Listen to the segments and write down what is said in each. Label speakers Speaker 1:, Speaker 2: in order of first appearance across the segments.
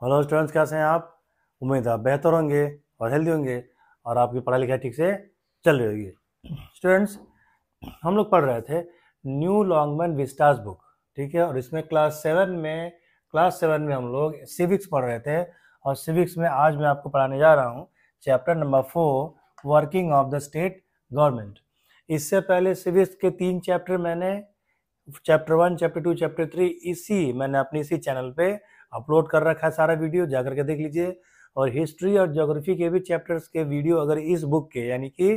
Speaker 1: Hello students, कैसे हैं आप? उम्मीद है आप बेहतर होंगे और हेल्दी होंगे और आपकी पढ़ाई लिखाई ठीक से चल रही होगी। स्टूडेंट्स, हम लोग पढ़ रहे थे न्यू लॉन्गमैन विस्टास बुक, ठीक है। और इसमें क्लास 7 में हम लोग सिविक्स पढ़ रहे थे। और सिविक्स में आज मैं आपको पढ़ाने जा रहा हूँ chapter number 4, working of the state government. इससे पहले सिविक्स के 3 चैप्टर मैंने चैप्टर 1, चैप्टर 2, चैप्टर 3 मैंने अपने इसी चैनल पे अपलोड कर रखा है। सारा वीडियो जा करके देख लीजिए। और हिस्ट्री और ज्योग्राफी के भी चैप्टर्स के वीडियो अगर इस बुक के यानी कि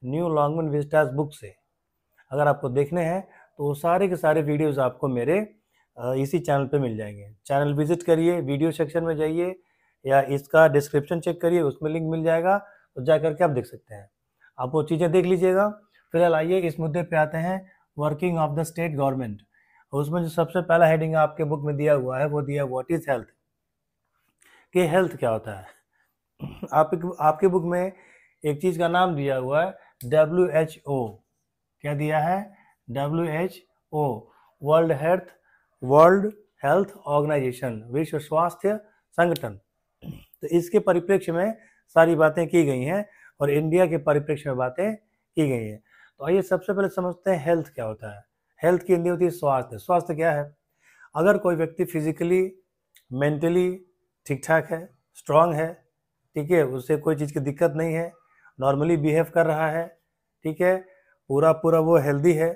Speaker 1: न्यू लॉन्गमैन विस्टास बुक से अगर आपको देखने हैं तो वो सारे के सारे वीडियोस आपको मेरे इसी चैनल पे मिल जाएंगे। चैनल विजिट करिए, वीडियो सेक्शन में जाइए या इसका डिस्क्रिप्शन चेक करिए, उसमें लिंक मिल जाएगा, तो जा करके आप देख सकते हैं। आप वो चीज़ें देख लीजिएगा। फिलहाल आइए इस मुद्दे पे आते हैं, working of the state government. उसमें जो सबसे पहला हेडिंग आपके बुक में दिया हुआ है वो दिया व्हाट इज हेल्थ, कि हेल्थ क्या होता है। आपके बुक में एक चीज़ का नाम दिया हुआ है WHO। क्या दिया है? WHO, वर्ल्ड हेल्थ ऑर्गेनाइजेशन, विश्व स्वास्थ्य संगठन। तो इसके परिप्रेक्ष्य में सारी बातें की गई हैं और इंडिया के परिप्रेक्ष्य में बातें की गई हैं। तो आइए सबसे पहले समझते हैं हेल्थ क्या होता है। हेल्थ की हिंदी होती है स्वास्थ्य। स्वास्थ्य क्या है? अगर कोई व्यक्ति फिजिकली, मेंटली ठीक ठाक है, स्ट्रांग है, ठीक है, उससे कोई चीज़ की दिक्कत नहीं है, नॉर्मली बिहेव कर रहा है, ठीक है, पूरा वो हेल्दी है,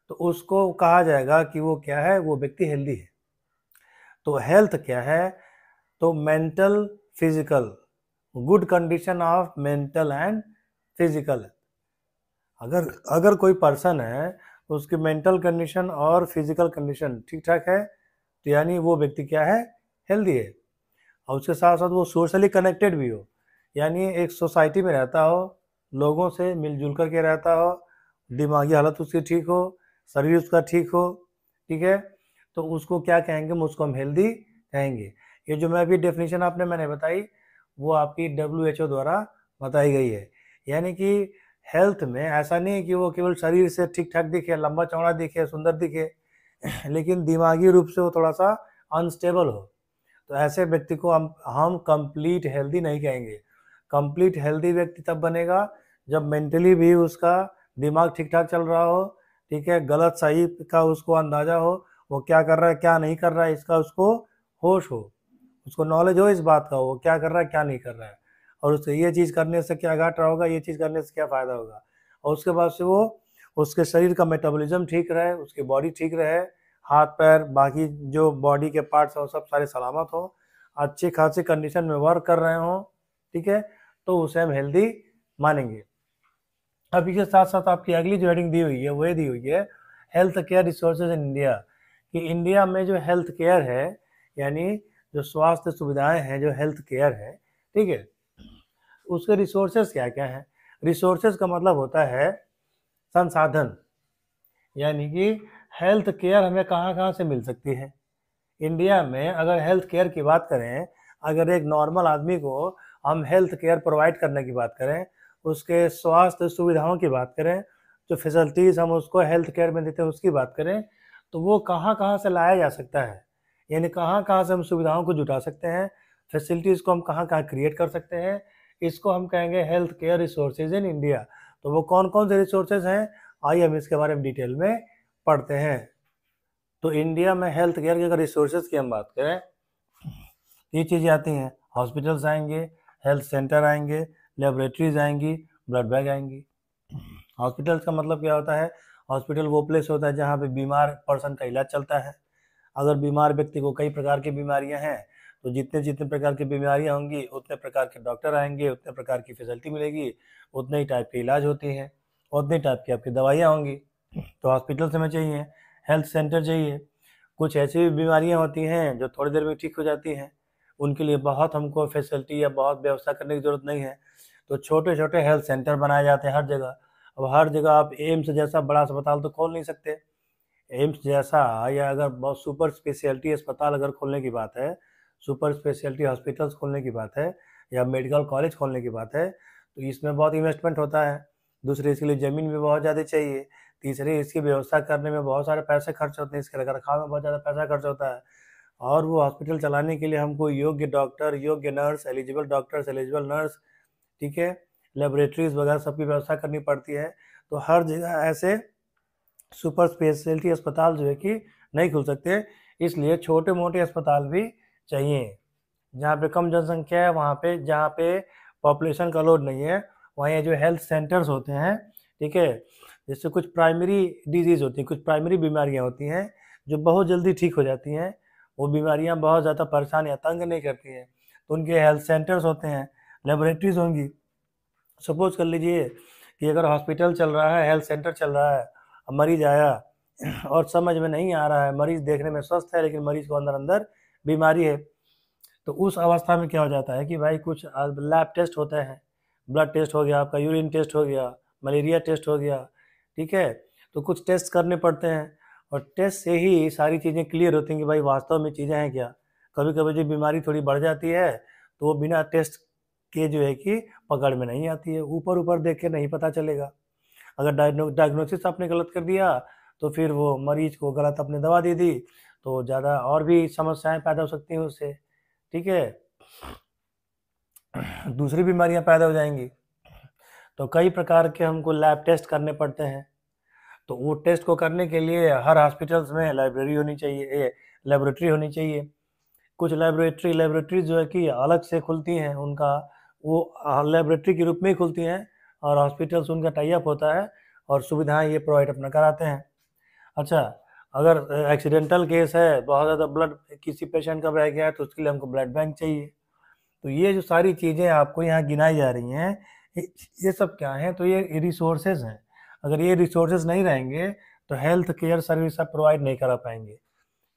Speaker 1: तो उसको कहा जाएगा कि वो क्या है, वो व्यक्ति हेल्दी है। तो हेल्थ क्या है? तो mental, physical, good condition of mental and physical. अगर कोई पर्सन है तो उसकी मेंटल कंडीशन और फिजिकल कंडीशन ठीक ठाक है, तो यानी वो व्यक्ति क्या है? हेल्दी है। और उसके साथ साथ वो सोशली कनेक्टेड भी हो, यानी एक सोसाइटी में रहता हो, लोगों से मिलजुल करके रहता हो, दिमागी हालत उसकी ठीक हो, शरीर उसका ठीक हो, ठीक है, तो उसको क्या कहेंगे? उसको हम हेल्दी कहेंगे। ये जो मैं अभी डेफिनेशन मैंने बताई वो आपकी WHO द्वारा बताई गई है। यानी कि हेल्थ में ऐसा नहीं है कि वो केवल शरीर से ठीक ठाक दिखे, लंबा चौड़ा दिखे, सुंदर दिखे, लेकिन दिमागी रूप से वो थोड़ा सा अनस्टेबल हो, तो ऐसे व्यक्ति को हम कंप्लीट हेल्दी नहीं कहेंगे। कंप्लीट हेल्दी व्यक्ति तब बनेगा जब मेंटली भी उसका दिमाग ठीक ठाक चल रहा हो, ठीक है, गलत सही का उसको अंदाजा हो, वो क्या कर रहा है क्या नहीं कर रहा है इसका उसको होश हो, उसको नॉलेज हो इस बात का, वो क्या कर रहा है क्या नहीं कर रहा है, और उससे ये चीज़ करने से क्या घाटा होगा, ये चीज़ करने से क्या फ़ायदा होगा। और उसके बाद से वो उसके शरीर का मेटाबॉलिज्म ठीक रहे, उसकी बॉडी ठीक रहे, हाथ पैर बाकी जो बॉडी के पार्ट्स हैं सब सारे सलामत हो, अच्छी खासी कंडीशन में वर्क कर रहे हों, ठीक है, तो उसे हम हेल्दी मानेंगे। अब इसके साथ साथ आपकी अगली जो हेडिंग दी हुई है वो दी हुई है health care resources in India, कि इंडिया में जो हेल्थ केयर है यानी जो स्वास्थ्य सुविधाएं हैं, जो हेल्थ केयर है, ठीक है, उसके रिसोर्सेज क्या क्या हैं। रिसोर्सेज का मतलब होता है संसाधन, यानी कि हेल्थ केयर हमें कहाँ कहाँ से मिल सकती है। इंडिया में अगर हेल्थ केयर की बात करें, अगर एक नॉर्मल आदमी को हम हेल्थ केयर प्रोवाइड करने की बात करें, उसके स्वास्थ्य सुविधाओं की बात करें, जो फैसिलिटीज़ हम उसको हेल्थ केयर में देते हैं उसकी बात करें, तो वो कहाँ कहाँ से लाया जा सकता है, यानी कहाँ कहाँ से हम सुविधाओं को जुटा सकते हैं, फैसिलिटीज़ को हम कहाँ कहाँ क्रिएट कर सकते हैं, इसको हम कहेंगे health care resources in India. तो वो कौन कौन से रिसोर्सेज हैं, आइए हम इसके बारे में डिटेल में पढ़ते हैं। तो इंडिया में हेल्थ केयर के अगर रिसोर्सेज की हम बात करें, ये चीज़ें आती हैं, हॉस्पिटल्स आएंगे, हेल्थ सेंटर आएंगे, लेबोरेटरीज आएंगी, ब्लड बैंक आएंगी। हॉस्पिटल्स का मतलब क्या होता है? हॉस्पिटल वो प्लेस होता है जहाँ पे बीमार पर्सन का इलाज चलता है। अगर बीमार व्यक्ति को कई प्रकार की बीमारियां हैं तो जितने जितने प्रकार की बीमारियां होंगी उतने प्रकार के डॉक्टर आएंगे, उतने प्रकार की फैसिलिटी मिलेगी, उतने ही टाइप के इलाज होती हैं, उतने टाइप की आपकी दवाइयाँ होंगी। तो हॉस्पिटल से हमें चाहिए, हेल्थ सेंटर चाहिए। कुछ ऐसी भी बीमारियाँ होती हैं जो थोड़ी देर में ठीक हो जाती हैं, उनके लिए बहुत हमको फैसिलिटी या बहुत व्यवस्था करने की ज़रूरत नहीं है, तो छोटे छोटे हेल्थ सेंटर बनाए जाते हैं हर जगह। अब हर जगह आप एम्स जैसा बड़ा अस्पताल तो खोल नहीं सकते। एम्स जैसा या अगर बहुत सुपर स्पेशलिटी अस्पताल अगर खोलने की बात है, सुपर स्पेशलिटी हॉस्पिटल्स खोलने की बात है, या मेडिकल कॉलेज खोलने की बात है, तो इसमें बहुत इन्वेस्टमेंट होता है। दूसरे, इसके लिए ज़मीन भी बहुत ज़्यादा चाहिए। तीसरे, इसकी व्यवस्था करने में बहुत सारे पैसे खर्च होते हैं, इसके रखरखाव में बहुत ज़्यादा पैसा खर्च होता है। और वो हॉस्पिटल चलाने के लिए हमको योग्य डॉक्टर, योग्य nurse, eligible doctors, eligible nurse, ठीक है, लेबोरेटरीज वगैरह सबकी व्यवस्था करनी पड़ती है। तो हर जगह ऐसे सुपर स्पेशलिटी अस्पताल जो है कि नहीं खुल सकते, इसलिए छोटे मोटे अस्पताल भी चाहिए। जहाँ पे कम जनसंख्या है, वहाँ पे जहाँ पे पॉपुलेशन का लोड नहीं है, वहाँ जो हेल्थ सेंटर्स होते हैं, ठीक है, जैसे कुछ प्राइमरी डिजीज़ होती हैं, कुछ प्राइमरी बीमारियाँ होती हैं जो बहुत जल्दी ठीक हो जाती हैं, वो बीमारियाँ बहुत ज़्यादा परेशान या तंग नहीं करती हैं, तो उनके हेल्थ सेंटर्स होते हैं, लेबोरेटरीज होंगी। सपोज कर लीजिए कि अगर हॉस्पिटल चल रहा है, हेल्थ सेंटर चल रहा है, मरीज आया और समझ में नहीं आ रहा है, मरीज देखने में स्वस्थ है लेकिन मरीज को अंदर अंदर बीमारी है, तो उस अवस्था में क्या हो जाता है कि भाई कुछ लैब टेस्ट होते हैं, ब्लड टेस्ट हो गया, आपका यूरिन टेस्ट हो गया, मलेरिया टेस्ट हो गया, ठीक है, तो कुछ टेस्ट करने पड़ते हैं और टेस्ट से ही सारी चीज़ें क्लियर होती हैं कि भाई वास्तव में चीज़ें हैं क्या। कभी कभी जो बीमारी थोड़ी बढ़ जाती है तो वो बिना टेस्ट के जो है कि पकड़ में नहीं आती है, ऊपर ऊपर देख के नहीं पता चलेगा। अगर डायग्नोसिस आपने गलत कर दिया तो फिर वो मरीज को गलत आपने दवा दे दी तो ज़्यादा और भी समस्याएं पैदा हो सकती हैं उससे, ठीक है, दूसरी बीमारियां पैदा हो जाएंगी। तो कई प्रकार के हमको लैब टेस्ट करने पड़ते हैं, तो वो टेस्ट को करने के लिए हर हॉस्पिटल्स में लाइब्रेरी होनी चाहिए, लेबोरेटरी होनी चाहिए। कुछ लेबोरेटरीज जो है कि अलग से खुलती हैं, उनका वो लेबोरेटरी के रूप में ही खुलती हैं और हॉस्पिटल्स उनका टाई अप होता है और सुविधाएं ये प्रोवाइड अपना कराते हैं। अच्छा, अगर एक्सीडेंटल केस है, बहुत ज़्यादा ब्लड किसी पेशेंट का बह गया है तो उसके लिए हमको ब्लड बैंक चाहिए। तो ये जो सारी चीज़ें आपको यहाँ गिनाई जा रही हैं, ये सब क्या है, तो ये रिसोर्सेज हैं। अगर ये रिसोर्सेज नहीं रहेंगे तो हेल्थ केयर सर्विस आप प्रोवाइड नहीं करा पाएंगे,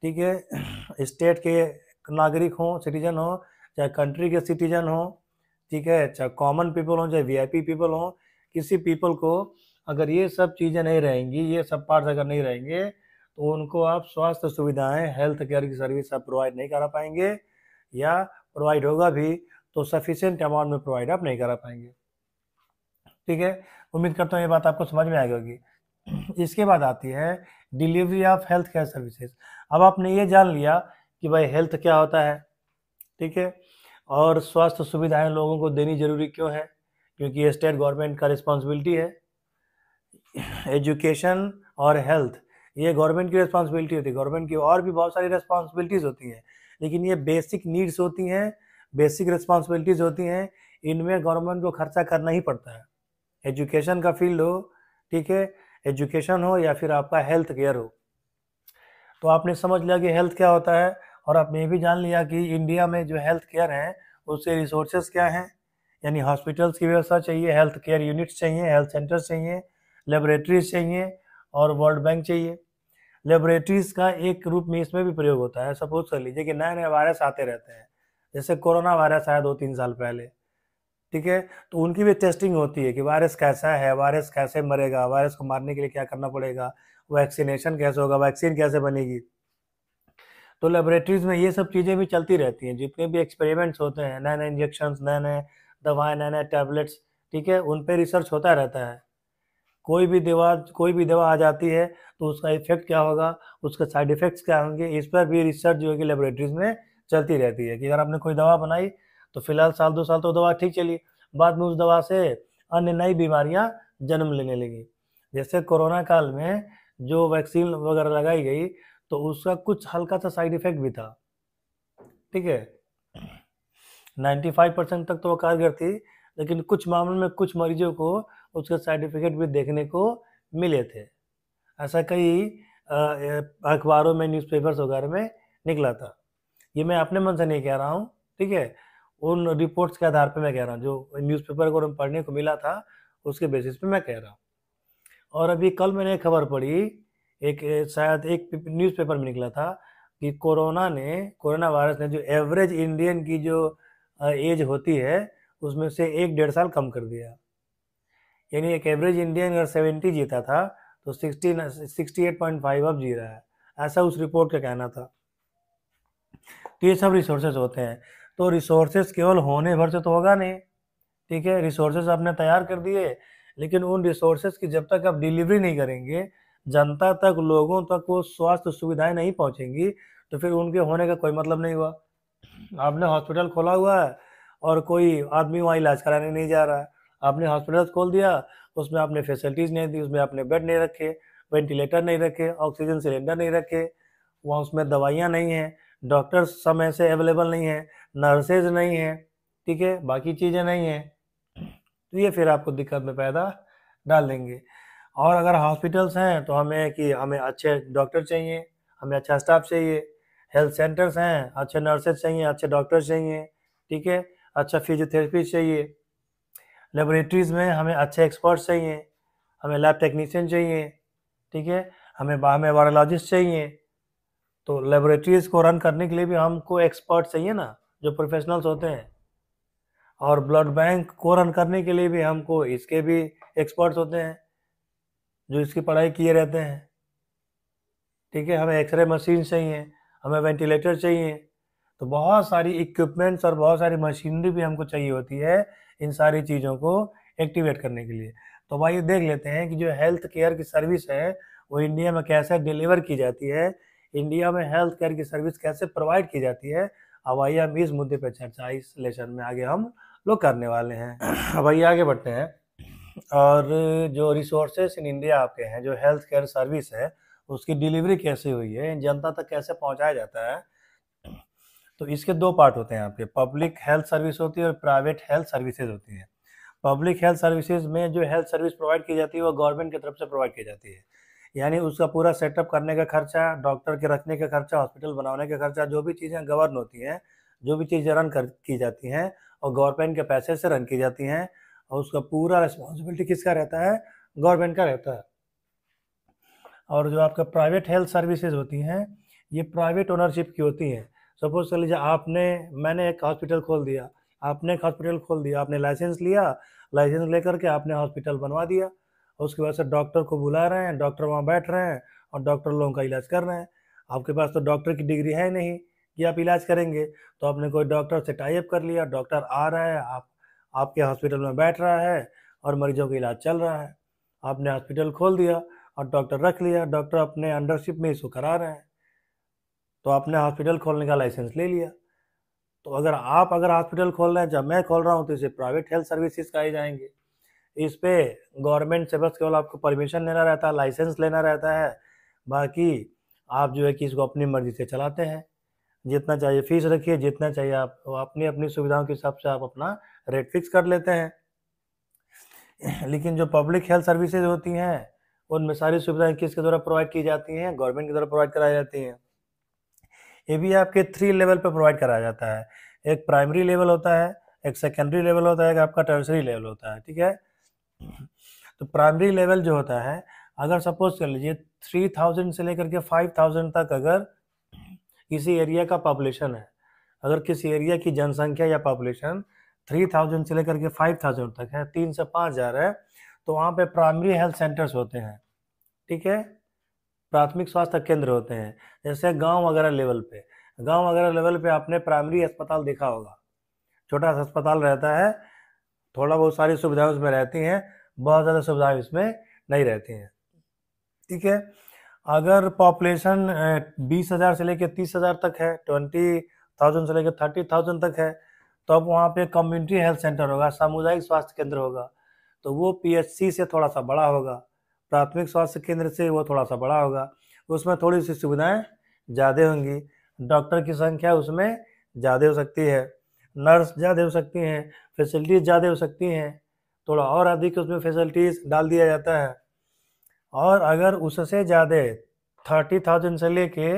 Speaker 1: ठीक है। स्टेट के नागरिक हों, सिटीजन हो, चाहे कंट्री के सिटीजन हो, ठीक है, चाहे कॉमन पीपल हो, चाहे वीआईपी पीपल हो, किसी पीपल को अगर ये सब चीज़ें नहीं रहेंगी, ये सब पार्ट्स अगर नहीं रहेंगे तो उनको आप स्वास्थ्य सुविधाएं, हेल्थ केयर की सर्विस आप प्रोवाइड नहीं करा पाएंगे, या प्रोवाइड होगा भी तो सफिशिएंट अमाउंट में प्रोवाइड आप नहीं करा पाएंगे, ठीक है। उम्मीद करता हूँ ये बात आपको समझ में आ गई होगी। इसके बाद आती है delivery of health care services. अब आपने ये जान लिया कि भाई हेल्थ क्या होता है, ठीक है, और स्वास्थ्य सुविधाएं लोगों को देनी जरूरी क्यों है, क्योंकि ये स्टेट गवर्नमेंट का रिस्पॉन्सिबिलिटी है। एजुकेशन और हेल्थ ये गवर्नमेंट की रिस्पॉन्सिबिलिटी होती है, गवर्नमेंट की और भी बहुत सारी रिस्पॉन्सिबिलिटीज़ होती हैं, लेकिन ये बेसिक नीड्स होती हैं, बेसिक रिस्पॉन्सिबिलिटीज़ होती हैं, इनमें गवर्नमेंट को खर्चा करना ही पड़ता है। एजुकेशन का फील्ड हो, ठीक है, एजुकेशन हो या फिर आपका हेल्थ केयर हो। तो आपने समझ लिया कि हेल्थ क्या होता है, और आपने ये भी जान लिया कि इंडिया में जो हेल्थ केयर है उसके रिसोर्सेज क्या हैं, यानी हॉस्पिटल्स की व्यवस्था चाहिए, हेल्थ केयर यूनिट्स चाहिए, हेल्थ सेंटर्स चाहिए, लेबोरेटरीज चाहिए और वर्ल्ड बैंक चाहिए। लेबोरेटरीज का एक रूप में इसमें भी प्रयोग होता है। सपोज कर लीजिए कि नए नए वायरस आते रहते हैं, जैसे कोरोना वायरस आया 2-3 साल पहले, ठीक है, तो उनकी भी टेस्टिंग होती है कि वायरस कैसा है, वायरस कैसे मरेगा, वायरस को मारने के लिए क्या करना पड़ेगा, वैक्सीनेशन कैसे होगा, वैक्सीन कैसे बनेगी। तो लेबोरेटरीज में ये सब चीज़ें भी चलती रहती हैं, जितने भी एक्सपेरिमेंट्स होते हैं, नए नए इंजेक्शन, नए नए दवाएं, नए नए टैबलेट्स, ठीक है, उन पर रिसर्च होता रहता है। कोई भी दवा आ जाती है तो उसका इफेक्ट क्या होगा, उसके साइड इफेक्ट्स क्या होंगे, इस पर भी रिसर्च जो है कि लेबोरेटरीज में चलती रहती है कि अगर आपने कोई दवा बनाई तो फिलहाल 1-2 साल तो दवा ठीक चली, बाद में उस दवा से अन्य नई बीमारियां जन्म लेने लगी। जैसे कोरोना काल में जो वैक्सीन वगैरह लगाई गई तो उसका कुछ हल्का सा साइड इफेक्ट भी था, ठीक है, 95% तक तो वो कारगर थी, लेकिन कुछ मामलों में कुछ मरीजों को उसके साइड इफेक्ट भी देखने को मिले थे। ऐसा कई अखबारों में, न्यूज़पेपर्स वगैरह में निकला था। ये मैं अपने मन से नहीं कह रहा हूँ, ठीक है, उन रिपोर्ट्स के आधार पर मैं कह रहा हूँ, जो न्यूज़पेपर को पढ़ने को मिला था उसके बेसिस पे मैं कह रहा हूँ। और अभी कल मैंने एक खबर पढ़ी, एक शायद एक न्यूज़पेपर में निकला था कि कोरोना वायरस ने जो एवरेज इंडियन की जो एज होती है उसमें से 1-1.5 साल कम कर दिया। यानी एक एवरेज इंडियन अगर 70 जीता था तो 68.5 अब जी रहा है, ऐसा उस रिपोर्ट का कहना था। तो ये सब रिसोर्सेज होते हैं। तो रिसोर्सेज केवल होने भर से तो होगा नहीं, ठीक है, रिसोर्सेज आपने तैयार कर दिए, लेकिन उन रिसोर्सेज की जब तक आप डिलीवरी नहीं करेंगे, जनता तक, लोगों तक वो स्वास्थ्य सुविधाएं नहीं पहुंचेंगी, तो फिर उनके होने का कोई मतलब नहीं हुआ। आपने हॉस्पिटल खोला हुआ है और कोई आदमी वहाँ इलाज कराने नहीं जा रहा है। आपने हॉस्पिटल खोल दिया, उसमें आपने फैसिलिटीज़ नहीं दी, उसमें आपने बेड नहीं रखे, वेंटिलेटर नहीं रखे, ऑक्सीजन सिलेंडर नहीं रखे, वहाँ उसमें दवाइयाँ नहीं हैं, डॉक्टर्स समय से अवेलेबल नहीं है, नर्सेज नहीं है, ठीक है, बाकी चीज़ें नहीं हैं, तो ये फिर आपको दिक्कत में पैदा डाल देंगे। और अगर हॉस्पिटल्स हैं तो हमें अच्छे डॉक्टर चाहिए, हमें अच्छा स्टाफ चाहिए। हेल्थ सेंटर्स हैं, अच्छे नर्सेज चाहिए, अच्छे डॉक्टर चाहिए, ठीक है, अच्छा फिजियोथेरेपिस्ट चाहिए। लेबोरेटरीज़ में हमें अच्छे एक्सपर्ट्स चाहिए, हमें लैब टेक्नीशियन चाहिए, ठीक है, हमें वायरोलॉजिस्ट चाहिए। तो लेबोरेटरीज़ को रन करने के लिए भी हमको एक्सपर्ट चाहिए ना, जो प्रोफेशनल्स होते हैं। और ब्लड बैंक को रन करने के लिए भी हमको इसके भी एक्सपर्ट्स होते हैं, जो इसकी पढ़ाई किए रहते हैं, ठीक है। हमें एक्सरे मशीन चाहिए, हमें वेंटिलेटर चाहिए। तो बहुत सारी इक्विपमेंट्स और बहुत सारी मशीनरी भी हमको चाहिए होती है इन सारी चीज़ों को एक्टिवेट करने के लिए। तो भाई देख लेते हैं कि जो हेल्थ केयर की सर्विस है वो इंडिया में कैसे डिलीवर की जाती है, इंडिया में हेल्थ केयर की सर्विस कैसे प्रोवाइड की जाती है। अब आइए हम इस मुद्दे पर चर्चा इस लेसन में आगे हम लोग करने वाले हैं। अब आइए आगे बढ़ते हैं। और जो रिसोर्सेस इन इंडिया आपके हैं, जो हेल्थ केयर सर्विस है उसकी डिलीवरी कैसे हुई है, जनता तक कैसे पहुंचाया जाता है। तो इसके दो पार्ट होते हैं आपके, पब्लिक हेल्थ सर्विस होती है और प्राइवेट हेल्थ सर्विसेज होती है। पब्लिक हेल्थ सर्विसेज में जो हेल्थ सर्विस प्रोवाइड की जाती है वो गवर्नमेंट की तरफ से प्रोवाइड की जाती है, यानी उसका पूरा सेटअप करने का खर्चा, डॉक्टर के रखने का खर्चा, हॉस्पिटल बनाने का खर्चा, जो भी चीज़ें गवर्न होती हैं, जो भी चीज़ें की जाती हैं और गवर्नमेंट के पैसे से रन की जाती हैं, और उसका पूरा रिस्पॉन्सिबिलिटी किसका रहता है, गवर्नमेंट का रहता है। और जो आपका प्राइवेट हेल्थ सर्विसेज होती हैं ये प्राइवेट ओनरशिप की होती हैं। सपोज कर लीजिए मैंने एक हॉस्पिटल खोल दिया, आपने लाइसेंस लिया, लाइसेंस लेकर के आपने हॉस्पिटल बनवा दिया, उसके बाद से डॉक्टर को बुला रहे हैं, डॉक्टर वहाँ बैठ रहे हैं और डॉक्टर लोगों का इलाज कर रहे हैं। आपके पास तो डॉक्टर की डिग्री है नहीं कि आप इलाज करेंगे, तो आपने कोई डॉक्टर से टाई अप कर लिया, डॉक्टर आ रहा है, आपके हॉस्पिटल में बैठ रहा है और मरीजों का इलाज चल रहा है। आपने हॉस्पिटल खोल दिया और डॉक्टर रख लिया, डॉक्टर अपने अंडरशिप में इसको करा रहे हैं, तो आपने हॉस्पिटल खोलने का लाइसेंस ले लिया। तो अगर हॉस्पिटल खोल रहे हैं, जब मैं खोल रहा हूँ, तो इसे प्राइवेट हेल्थ सर्विसेज कहे जाएंगे। इस पे गवर्नमेंट से बस केवल आपको परमिशन लेना रहता है, लाइसेंस लेना रहता है, बाकी आप जो है कि इसको अपनी मर्जी से चलाते हैं। जितना चाहिए फीस रखिए, जितना चाहिए आप अपनी अपनी सुविधाओं के हिसाब से आप अपना रेट फिक्स कर लेते हैं। लेकिन जो पब्लिक हेल्थ सर्विसेज होती हैं उनमें सारी सुविधाएं किसके द्वारा प्रोवाइड की जाती हैं, गवर्नमेंट के द्वारा प्रोवाइड कराई जाती हैं। ये भी आपके 3 लेवल पे प्रोवाइड कराया जाता है, एक प्राइमरी लेवल होता है, एक सेकेंडरी लेवल होता है, एक आपका टर्सरी लेवल होता है, ठीक है। तो प्राइमरी लेवल जो होता है, अगर सपोज कर लीजिए 3000 से लेकर के 5000 तक अगर किसी एरिया का पॉपुलेशन है, अगर किसी एरिया की जनसंख्या या पॉपुलेशन 3000 से लेकर के 5000 तक है, 3 से 5000 है, तो वहाँ पे प्राइमरी हेल्थ सेंटर्स होते हैं, ठीक है, प्राथमिक स्वास्थ्य केंद्र होते हैं। जैसे गांव वगैरह लेवल पे आपने प्राइमरी अस्पताल देखा होगा, छोटा सा अस्पताल रहता है, थोड़ा बहुत सारी सुविधाएं उसमें रहती हैं, बहुत ज़्यादा सुविधाएं इसमें नहीं रहती हैं, ठीक है। अगर पॉपुलेशन 20,000 से लेकर 30,000 तक है, 20,000 से लेकर 30,000 तक है, तो अब वहाँ पे कम्युनिटी हेल्थ सेंटर होगा, सामुदायिक स्वास्थ्य केंद्र होगा, तो वो पीएचसी से थोड़ा सा बड़ा होगा, प्राथमिक स्वास्थ्य केंद्र से वो थोड़ा सा बड़ा होगा, उसमें थोड़ी सी सुविधाएं ज़्यादा होंगी, डॉक्टर की संख्या उसमें ज़्यादा हो सकती है, नर्स ज़्यादा हो सकती हैं, फैसिलिटीज़ ज़्यादा हो सकती हैं, थोड़ा और अधिक उसमें फैसिलिटीज़ डाल दिया जाता है। और अगर उससे ज़्यादा 30,000 से लेके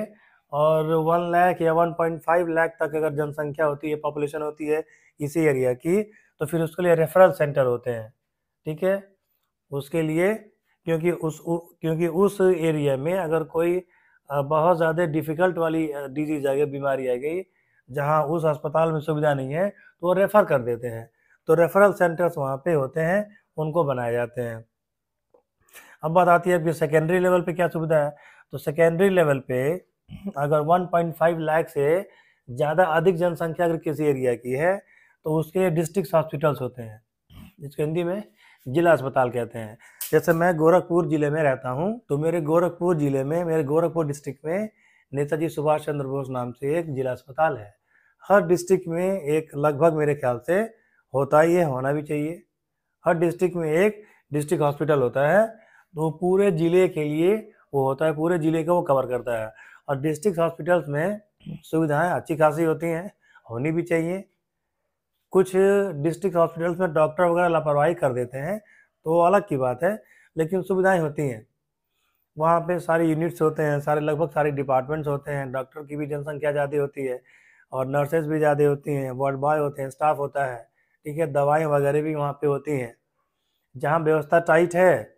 Speaker 1: और 1 लाख या 1.5 लाख तक अगर जनसंख्या होती है, पॉपुलेशन होती है इसी एरिया की, तो फिर उसके लिए रेफरल सेंटर होते हैं, ठीक है। उसके लिए क्योंकि उस एरिया में अगर कोई बहुत ज़्यादा डिफ़िकल्ट वाली डिजीज़ आ गई, बीमारी आ गई, जहाँ उस अस्पताल में सुविधा नहीं है, तो वो रेफ़र कर देते हैं, तो रेफरल सेंटर्स वहाँ पे होते हैं, उनको बनाए जाते हैं। अब बात आती है कि सेकेंडरी लेवल पे क्या सुविधा है। तो सेकेंडरी लेवल पे अगर 1.5 लाख से ज़्यादा अधिक जनसंख्या अगर किसी एरिया की है, तो उसके डिस्ट्रिक्ट हॉस्पिटल्स होते हैं, जिसको हिंदी में जिला अस्पताल कहते हैं। जैसे मैं गोरखपुर ज़िले में रहता हूँ, तो मेरे गोरखपुर डिस्ट्रिक्ट में नेताजी सुभाष चंद्र बोस नाम से एक जिला अस्पताल है। हर डिस्ट्रिक्ट में एक लगभग मेरे ख्याल से होता ही है, होना भी चाहिए। हर डिस्ट्रिक्ट में एक डिस्ट्रिक्ट हॉस्पिटल होता है, तो पूरे ज़िले के लिए वो होता है, पूरे ज़िले को वो कवर करता है। और डिस्ट्रिक्ट हॉस्पिटल्स में सुविधाएं अच्छी खासी होती हैं, होनी भी चाहिए। कुछ डिस्ट्रिक्ट हॉस्पिटल्स में डॉक्टर वगैरह लापरवाही कर देते हैं तो वो अलग की बात है, लेकिन सुविधाएं होती हैं। वहाँ पे सारे यूनिट्स होते हैं, सारे लगभग सारे डिपार्टमेंट्स होते हैं, डॉक्टर की भी जनसंख्या ज़्यादा होती है और नर्सेज भी ज़्यादा होती हैं, वार्ड बॉय होते हैं, स्टाफ होता है, ठीक है, दवाएं वगैरह भी वहाँ पे होती हैं। जहाँ व्यवस्था टाइट है,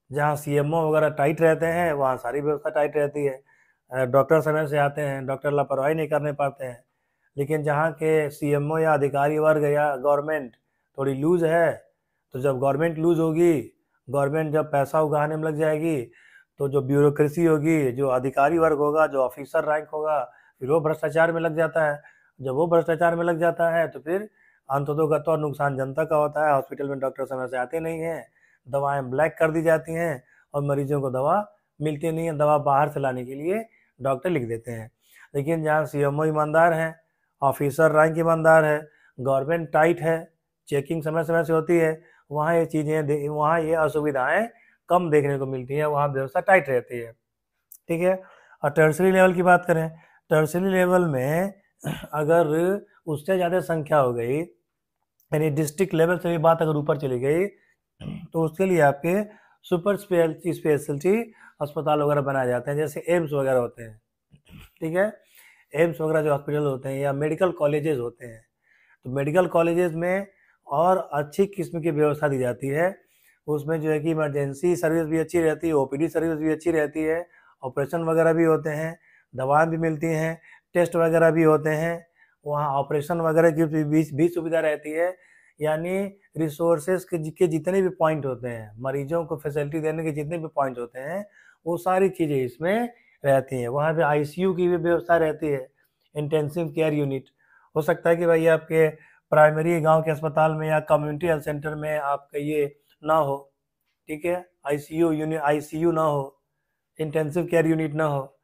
Speaker 1: जहाँ सीएमओ वगैरह टाइट रहते हैं, वहाँ सारी व्यवस्था टाइट रहती है। डॉक्टर समय से आते हैं, डॉक्टर लापरवाही नहीं करने पाते हैं। लेकिन जहाँ के सीएमओ या अधिकारी वर्ग या गवर्नमेंट थोड़ी लूज है, तो जब गवर्नमेंट लूज होगी, गवर्नमेंट जब पैसा उगाने में लग जाएगी, तो जो ब्यूरोक्रेसी होगी, जो अधिकारी वर्ग होगा, जो ऑफिसर रैंक होगा, फिर वो भ्रष्टाचार में लग जाता है। जब वो भ्रष्टाचार में लग जाता है तो फिर अंततोगत्वा नुकसान जनता का होता है। हॉस्पिटल में डॉक्टर समय से आते नहीं हैं, दवाएं ब्लैक कर दी जाती हैं और मरीजों को दवा मिलती नहीं है। दवा बाहर से लाने के लिए डॉक्टर लिख देते हैं। लेकिन जहाँ सीएमओ ईमानदार हैं, ऑफिसर रैंक ईमानदार है, गवर्नमेंट टाइट है, चेकिंग समय समय से होती है, वहाँ ये चीज़ें, वहाँ ये असुविधाएं कम देखने को मिलती हैं, वहाँ व्यवस्था टाइट रहती है, ठीक है। और टर्सरी लेवल की बात करें, टर्सरी लेवल में अगर उससे ज़्यादा संख्या हो गई, यानी डिस्ट्रिक्ट लेवल से भी बात अगर ऊपर चली गई, तो उसके लिए आपके सुपर स्पेशलिटी अस्पताल वगैरह बनाए जाते हैं, जैसे एम्स वगैरह होते हैं, ठीक है। एम्स वगैरह जो हॉस्पिटल होते हैं या मेडिकल कॉलेजेस होते हैं, तो मेडिकल कॉलेजेस में और अच्छी किस्म की व्यवस्था दी जाती है। उसमें जो है कि इमरजेंसी सर्विस भी अच्छी रहती है, ओपीडी सर्विस भी अच्छी रहती है, ऑपरेशन वगैरह भी होते हैं, दवाएं भी मिलती हैं, टेस्ट वगैरह भी होते हैं, वहाँ ऑपरेशन वगैरह की भी सुविधा रहती है। यानी रिसोर्सेज के जितने भी पॉइंट होते हैं, मरीजों को फैसिलिटी देने के जितने भी पॉइंट होते हैं, वो सारी चीज़ें इसमें रहती हैं। वहाँ पे आईसीयू की भी व्यवस्था रहती है, इंटेंसिव केयर यूनिट। हो सकता है कि भाई आपके प्राइमरी गांव के अस्पताल में या कम्युनिटी हेल्थ सेंटर में आपका ये ना हो, ठीक है, आईसीयू ना हो, इंटेंसिव केयर यूनिट ना हो।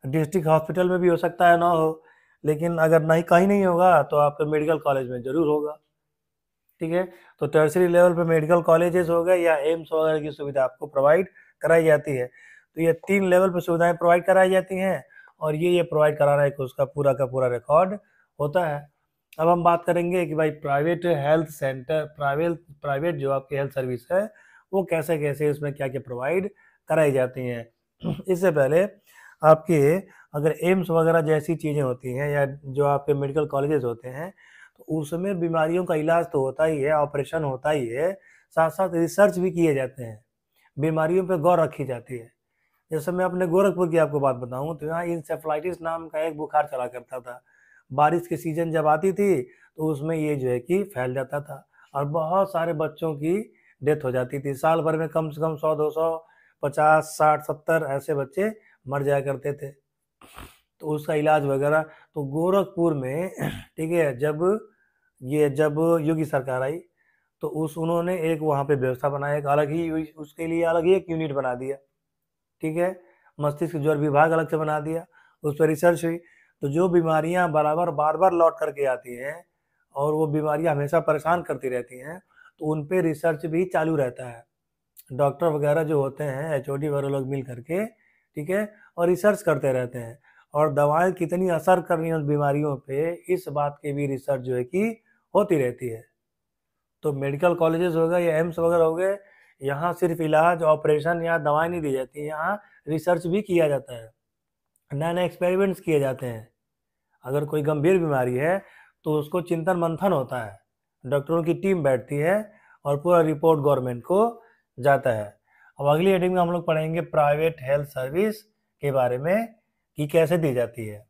Speaker 1: डिस्ट्रिक्ट हॉस्पिटल में भी हो सकता है ना हो, लेकिन अगर नहीं कहीं नहीं होगा तो आपके मेडिकल कॉलेज में ज़रूर होगा, ठीक है। तो टर्सरी लेवल पे मेडिकल कॉलेजेस हो गए या एम्स वगैरह की सुविधा आपको प्रोवाइड कराई जाती है। तो ये 3 लेवल पे सुविधाएं प्रोवाइड कराई जाती हैं और ये प्रोवाइड कराना एक उसका पूरा का पूरा रिकॉर्ड होता है। अब हम बात करेंगे कि भाई प्राइवेट हेल्थ सेंटर, प्राइवेट जो आपकी हेल्थ सर्विस है, वो कैसे कैसे उसमें क्या क्या प्रोवाइड कराई जाती हैं। इससे पहले आपके अगर एम्स वगैरह जैसी चीज़ें होती हैं या जो आपके मेडिकल कॉलेजेस होते हैं, तो उसमें बीमारियों का इलाज तो होता ही है, ऑपरेशन होता ही है, साथ साथ रिसर्च भी किए जाते हैं, बीमारियों पर गौर रखी जाती है। जैसे मैं अपने गोरखपुर की आपको बात बताऊं, तो यहाँ इंसेफ्लाइटिस नाम का एक बुखार चला करता था। बारिश की सीजन जब आती थी तो उसमें ये जो है कि फैल जाता था और बहुत सारे बच्चों की डेथ हो जाती थी। साल भर में कम से कम 100, 200, 50, 60, 70 ऐसे बच्चे मर जाया करते थे। तो उसका इलाज वगैरह तो गोरखपुर में ठीक है, जब योगी सरकार आई तो उन्होंने एक वहाँ पे व्यवस्था बनाया, एक अलग ही उसके लिए अलग ही एक यूनिट बना दिया, ठीक है। मस्तिष्क ज्वर विभाग अलग से बना दिया, उस पर रिसर्च हुई। तो जो बीमारियां बराबर बार बार लौट करके आती हैं और वो बीमारियां हमेशा परेशान करती रहती हैं, तो उन पे रिसर्च भी चालू रहता है। डॉक्टर वगैरह जो होते हैं, एचओडी वगैरह लोग मिल करके, ठीक है, और रिसर्च करते रहते हैं और दवाएं कितनी असर कर रही हैं उस बीमारियों पे, इस बात की भी रिसर्च जो है कि होती रहती है। तो मेडिकल कॉलेजेस हो गए या एम्स वगैरह हो गए, यहाँ सिर्फ इलाज, ऑपरेशन या दवाएं नहीं दी जाती, यहाँ रिसर्च भी किया जाता है, नए नए एक्सपेरिमेंट्स किए जाते हैं। अगर कोई गंभीर बीमारी है तो उसको चिंतन मंथन होता है, डॉक्टरों की टीम बैठती है और पूरा रिपोर्ट गवर्नमेंट को जाता है। अब अगली हेडिंग में हम लोग पढ़ेंगे प्राइवेट हेल्थ सर्विस के बारे में कि कैसे दी जाती है।